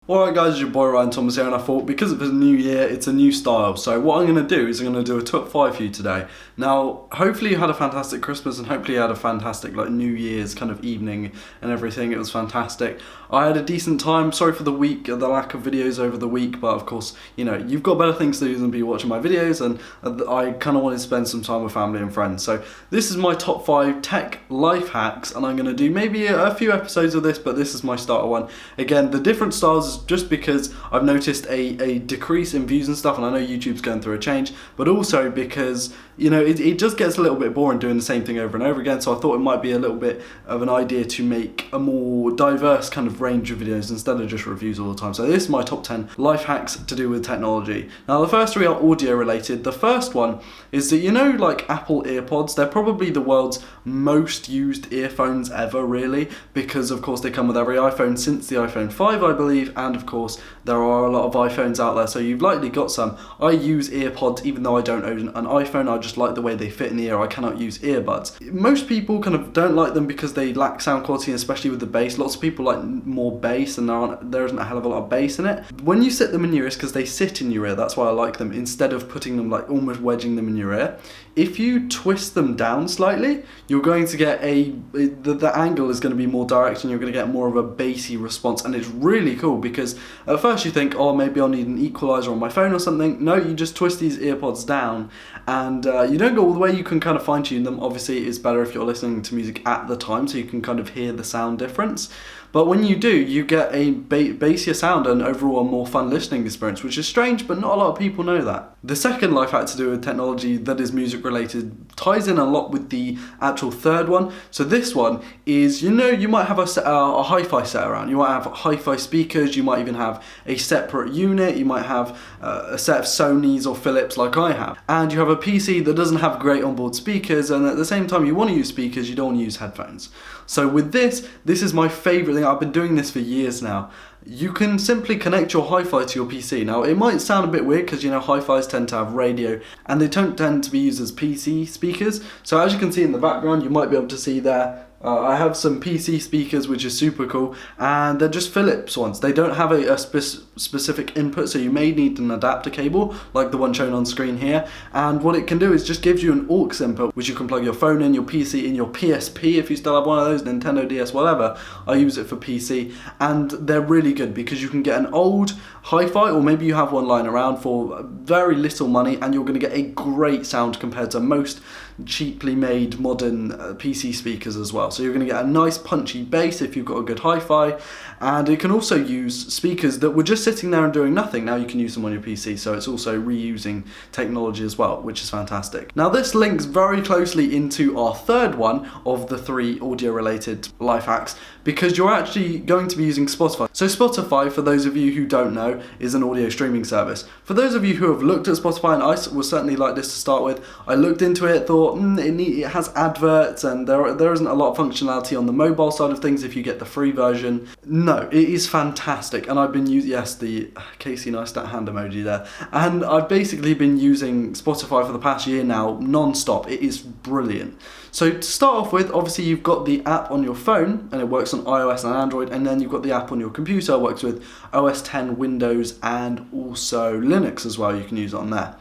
Alright guys, it's your boy Ryan Thomas here, and I thought because it's a new year, it's a new style. So what I'm going to do is I'm going to do a top 5 for you today. Now, hopefully you had a fantastic Christmas and hopefully you had a fantastic New Year's kind of evening and everything. It was fantastic. I had a decent time. Sorry for the lack of videos over the week, but of course, you know, you've got better things to do than be watching my videos, and I kind of wanted to spend some time with family and friends. So this is my top 5 tech life hacks, and I'm going to do maybe a few episodes of this, but this is my starter one. Again, the different styles is just because I've noticed a decrease in views and stuff, and I know YouTube's going through a change, but also because, you know, it just gets a little bit boring doing the same thing over and over again, so I thought it might be a little bit of an idea to make a more diverse kind of range of videos instead of just reviews all the time. So this is my top 10 life hacks to do with technology. Now the first 3 are audio related. The first one is that, you know, like Apple Earpods, they're probably the world's most used earphones ever, really, because of course they come with every iPhone since the iPhone 5, I believe, and of course there are a lot of iPhones out there, so you've likely got some. I use earpods even though I don't own an iPhone. I just like the way they fit in the ear. I cannot use earbuds. Most people kind of don't like them because they lack sound quality, especially with the bass. Lots of people like more bass, and there isn't a hell of a lot of bass in it. When you sit them in your ears, because they sit in your ear, that's why I like them, instead of putting them like almost wedging them in your ear. If you twist them down slightly, you're going to get the angle is going to be more direct, and you're going to get more of a bassy response, and it's really cool because at first you think, oh, maybe I'll need an equalizer on my phone or something. No, you just twist these earpods down, and you don't go all the way. You can kind of fine tune them. Obviously it's better if you're listening to music at the time, so you can kind of hear the sound difference. But when you do, you get a bassier sound and overall a more fun listening experience, which is strange, but not a lot of people know that. The second life hack to do with technology that is music related ties in a lot with the actual third one. So this one is, you know, you might have a hi-fi set around. You might have hi-fi speakers, you might even have a separate unit, you might have a set of Sonys or Philips like I have. And you have a PC that doesn't have great onboard speakers, and at the same time you want to use speakers, you don't want to use headphones. So with this is my favourite thing. I've been doing this for years now. You can simply connect your hi-fi to your PC. Now it might sound a bit weird because, you know, hi-fis tend to have radio and they don't tend to be used as PC speakers. So as you can see in the background, you might be able to see there, I have some PC speakers, which is super cool, and they're just Philips ones. They don't have a specific input, so you may need an adapter cable like the one shown on screen here. And what it can do is just gives you an aux input, which you can plug your phone in, your PC in, your PSP if you still have one of those, Nintendo DS, whatever. I use it for PC, and they're really good because you can get an old hi-fi, or maybe you have one lying around for very little money, and you're going to get a great sound compared to most cheaply made modern PC speakers as well. So you're going to get a nice punchy bass if you've got a good hi-fi, and it can also use speakers that were just sitting there and doing nothing. Now you can use them on your PC, so it's also reusing technology as well, which is fantastic. Now this links very closely into our third one of the 3 audio related life hacks, because you're actually going to be using Spotify. So Spotify, for those of you who don't know, is an audio streaming service. For those of you who have looked at Spotify, and I would certainly like this to start with, I looked into it, thought it has adverts, and there isn't a lot of functionality on the mobile side of things if you get the free version. No, it is fantastic, and I've been using, yes, the Casey Neistat hand emoji there, and I've basically been using Spotify for the past year now, non-stop. It is brilliant. So to start off with, obviously you've got the app on your phone, and it works on iOS and Android, and then you've got the app on your computer. It works with OS X, Windows, and also Linux as well. You can use it on there.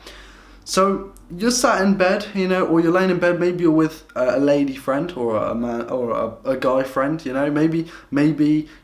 So you're sat in bed, you know, or you're laying in bed, maybe you're with a lady friend or a man or a guy friend, you know, maybe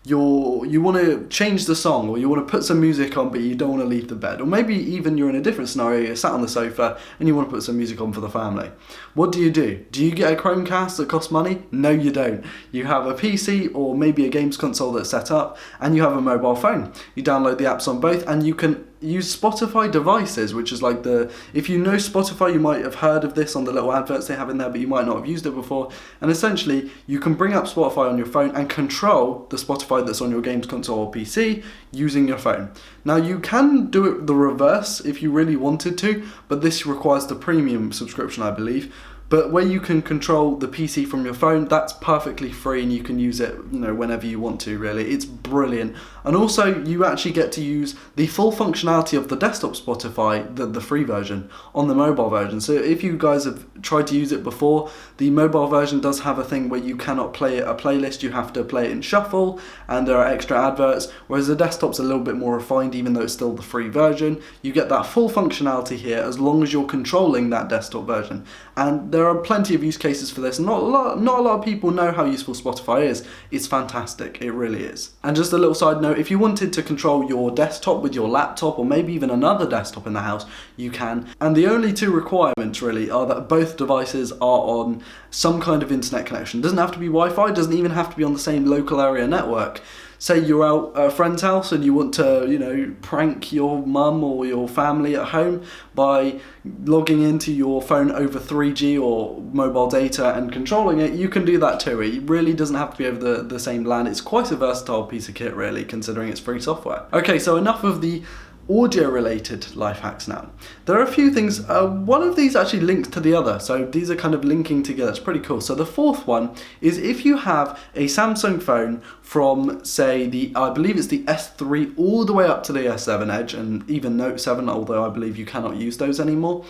you want to change the song, or you want to put some music on but you don't want to leave the bed, or maybe even you're in a different scenario, you're sat on the sofa and you want to put some music on for the family. What do? Do you get a Chromecast that costs money? No, you don't. You have a PC or maybe a games console that's set up, and you have a mobile phone. You download the apps on both, and you can use Spotify devices, which is like if you know Spotify, you might have heard of this on the little adverts they have in there, but you might not have used it before. And essentially, you can bring up Spotify on your phone and control the Spotify that's on your games console or PC using your phone. Now, you can do it the reverse if you really wanted to, but this requires the premium subscription, I believe. But where you can control the PC from your phone, that's perfectly free and you can use it, you know, whenever you want to, really. It's brilliant. And also you actually get to use the full functionality of the desktop Spotify, the free version, on the mobile version. So if you guys have tried to use it before, the mobile version does have a thing where you cannot play a playlist, you have to play it in shuffle, and there are extra adverts, whereas the desktop's a little bit more refined, even though it's still the free version. You get that full functionality here as long as you're controlling that desktop version. And there are plenty of use cases for this. Not a lot of people know how useful Spotify is. It's fantastic, it really is. And just a little side note, if you wanted to control your desktop with your laptop, or maybe even another desktop in the house, you can. And the only two requirements really are that both devices are on some kind of internet connection. It doesn't have to be Wi-Fi, it doesn't even have to be on the same local area network. Say you're out at a friend's house and you want to, you know, prank your mum or your family at home by logging into your phone over 3G or mobile data and controlling it, you can do that too. It really doesn't have to be over the same LAN. It's quite a versatile piece of kit, really, considering it's free software. Okay, so enough of the audio related life hacks now. There are a few things, one of these actually links to the other, so these are kind of linking together. It's pretty cool. So the fourth one is if you have a Samsung phone from, say, I believe it's the S3 all the way up to the S7 Edge, and even Note 7, although I believe you cannot use those anymore,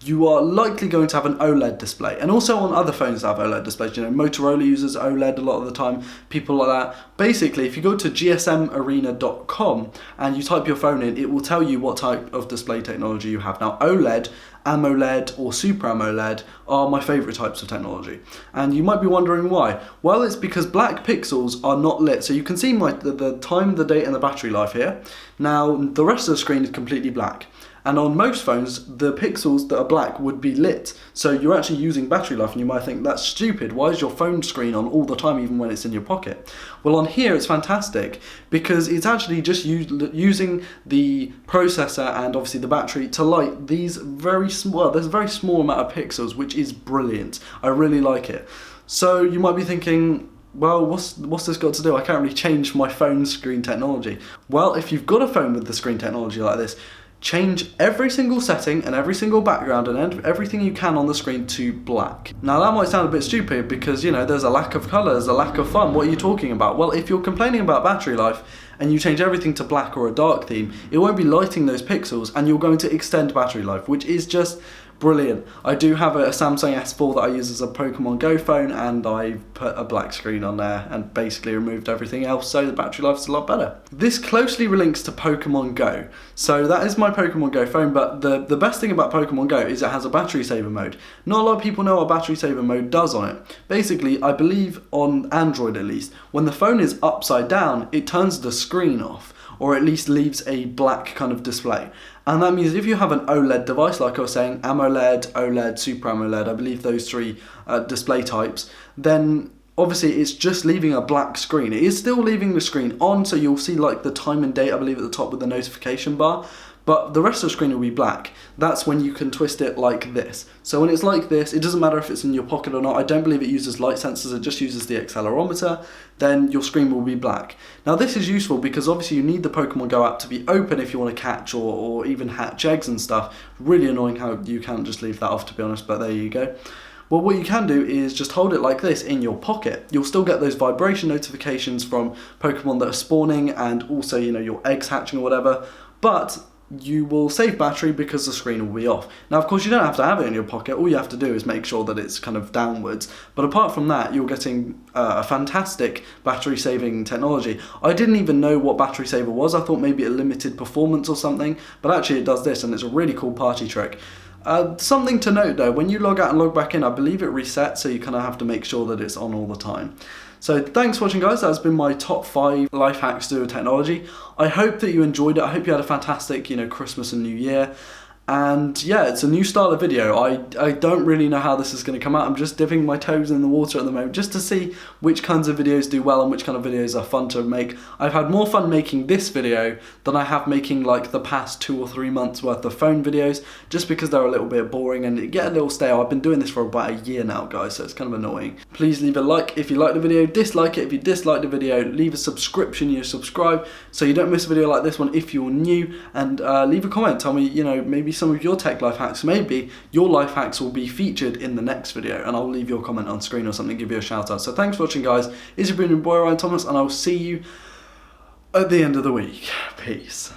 you are likely going to have an OLED display. And also on other phones that have OLED displays, you know, Motorola uses OLED a lot of the time, people like that. Basically, if you go to gsmarena.com and you type your phone in, it will tell you what type of display technology you have. Now, OLED, AMOLED or Super AMOLED are my favourite types of technology. And you might be wondering why. Well, it's because black pixels are not lit. So you can see the time, the date and the battery life here. Now, the rest of the screen is completely black. And on most phones, the pixels that are black would be lit. So you're actually using battery life, and you might think, that's stupid. Why is your phone screen on all the time, even when it's in your pocket? Well, on here, it's fantastic because it's actually just using the processor and obviously the battery to light these there's a very small amount of pixels, which is brilliant. I really like it. So you might be thinking, well, what's this got to do? I can't really change my phone screen technology. Well, if you've got a phone with the screen technology like this, change every single setting and every single background and everything you can on the screen to black. Now that might sound a bit stupid because, you know, there's a lack of colour, there's a lack of fun. What are you talking about? Well, if you're complaining about battery life and you change everything to black or a dark theme, it won't be lighting those pixels and you're going to extend battery life, which is just brilliant. I do have a Samsung S4 that I use as a Pokemon Go phone, and I put a black screen on there and basically removed everything else, so the battery life is a lot better. This closely links to Pokemon Go. So that is my Pokemon Go phone, but the best thing about Pokemon Go is it has a battery saver mode. Not a lot of people know what battery saver mode does on it. Basically, I believe on Android at least, when the phone is upside down, it turns the screen off, or at least leaves a black kind of display. And that means if you have an OLED device, like I was saying, AMOLED, OLED, Super AMOLED, I believe those three display types, then obviously it's just leaving a black screen. It is still leaving the screen on, so you'll see like the time and date, I believe, at the top with the notification bar, but the rest of the screen will be black. That's when you can twist it like this. So when it's like this, it doesn't matter if it's in your pocket or not. I don't believe it uses light sensors, it just uses the accelerometer. Then your screen will be black. Now this is useful because obviously you need the Pokemon Go app to be open if you want to catch or even hatch eggs and stuff. Really annoying how you can't just leave that off, to be honest, but there you go. Well, what you can do is just hold it like this in your pocket. You'll still get those vibration notifications from Pokemon that are spawning and also, you know, your eggs hatching or whatever, but you will save battery because the screen will be off. Now, of course, you don't have to have it in your pocket. All you have to do is make sure that it's kind of downwards. But apart from that, you're getting a fantastic battery saving technology. I didn't even know what battery saver was. I thought maybe it limited performance or something, but actually it does this, and it's a really cool party trick. Something to note though, when you log out and log back in, I believe it resets, so you kind of have to make sure that it's on all the time. So thanks for watching, guys. That's been my top 5 life hacks to do with technology. I hope that you enjoyed it. I hope you had a fantastic, you know, Christmas and New Year. And yeah, it's a new style of video. I don't really know how this is going to come out. I'm just dipping my toes in the water at the moment just to see which kinds of videos do well and which kind of videos are fun to make. I've had more fun making this video than I have making like the past 2 or 3 months worth of phone videos, just because they're a little bit boring and get a little stale. I've been doing this for about a year now, guys, so it's kind of annoying. Please leave a like if you like the video, dislike it if you dislike the video, leave a subscription, you subscribe so you don't miss a video like this one if you're new, and leave a comment. Tell me, you know, maybe some of your tech life hacks. Maybe your life hacks will be featured in the next video, and I'll leave your comment on screen or something, give you a shout out. So thanks for watching, guys. It's your boy Ryan Thomas, and I'll see you at the end of the week. Peace.